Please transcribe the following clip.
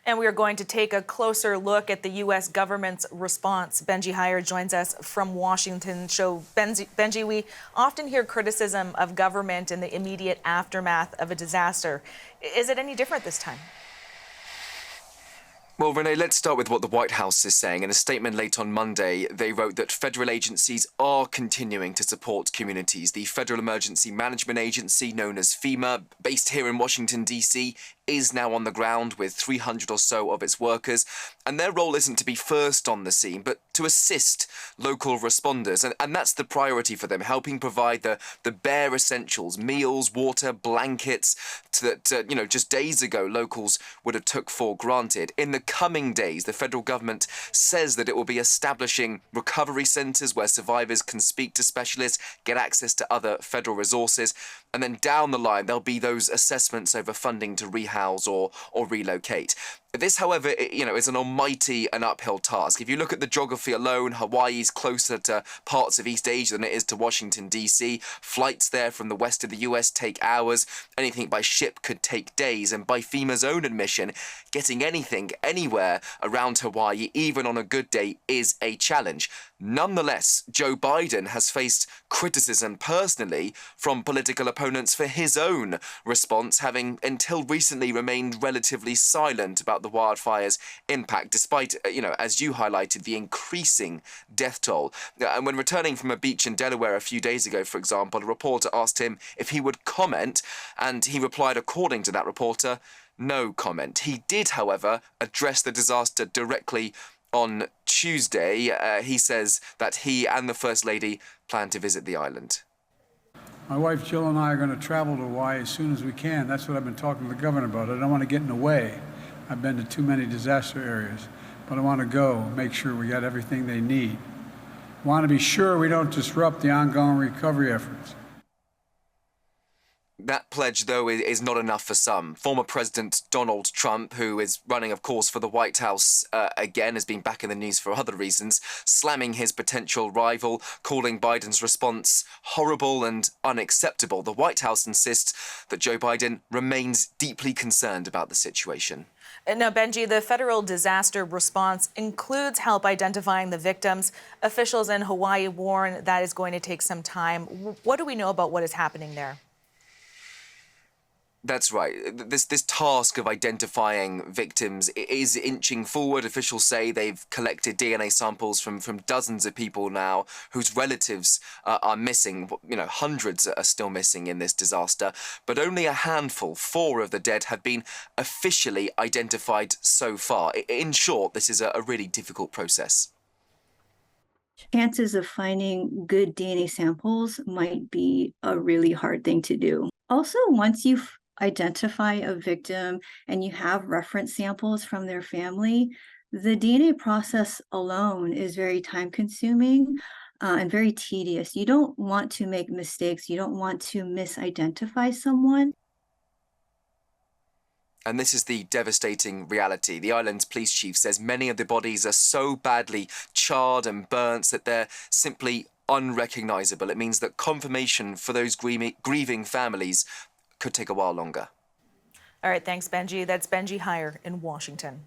And we are going to take a closer look at the U.S. government's response. Benji Heyer joins us from Washington. Benji, we often hear criticism of government in the immediate aftermath of a disaster. Is it any different this time? Well, Renee, let's start with what the White House is saying. In a statement late on Monday, they wrote that federal agencies are continuing to support communities. The Federal Emergency Management Agency, known as FEMA, based here in Washington, D.C., is now on the ground with 300 or so of its workers. And their role isn't to be first on the scene, but to assist local responders. And that's the priority for them, helping provide the bare essentials, meals, water, blankets, that, just days ago, locals would have took for granted. In the coming days, the federal government says that it will be establishing recovery centres where survivors can speak to specialists, get access to other federal resources, and then down the line there'll be those assessments over funding to rehouse or relocate. This, however, is an almighty and uphill task. If you look at the geography alone, Hawaii's closer to parts of East Asia than it is to Washington, D.C. Flights there from the west of the U.S. take hours. Anything by ship could take days. And by FEMA's own admission, getting anything anywhere around Hawaii, even on a good day, is a challenge. Nonetheless, Joe Biden has faced criticism personally from political opponents for his own response, having until recently remained relatively silent about the wildfires' impact, despite, as you highlighted, the increasing death toll. And when returning from a beach in Delaware a few days ago, for example, a reporter asked him if he would comment, and he replied, according to that reporter, no comment. He did, however, address the disaster directly on Tuesday. He says that he and the First Lady plan to visit the island. My wife Jill and I are going to travel to Hawaii as soon as we can. That's what I've been talking to the governor about. I don't want to get in the way. I've been to too many disaster areas, but I want to go make sure we got everything they need. I want to be sure we don't disrupt the ongoing recovery efforts. That pledge, though, is not enough for some. Former President Donald Trump, who is running, of course, for the White House again, has been back in the news for other reasons, slamming his potential rival, calling Biden's response horrible and unacceptable. The White House insists that Joe Biden remains deeply concerned about the situation. Now, Benji, the federal disaster response includes help identifying the victims. Officials in Hawaii warn that is going to take some time. What do we know about what is happening there? That's right. This task of identifying victims is inching forward. Officials say they've collected DNA samples from dozens of people now whose relatives are missing. Hundreds are still missing in this disaster, but only a handful, 4 of the dead, have been officially identified so far. In short, this is a really difficult process. Chances of finding good DNA samples might be a really hard thing to do. Also, once you identify a victim and you have reference samples from their family, the DNA process alone is very time-consuming and very tedious. You don't want to make mistakes. You don't want to misidentify someone. And this is the devastating reality. The island's police chief says many of the bodies are so badly charred and burnt that they're simply unrecognizable. It means that confirmation for those grieving families could take a while longer. All right, thanks, Benji. That's Benji Heyer in Washington.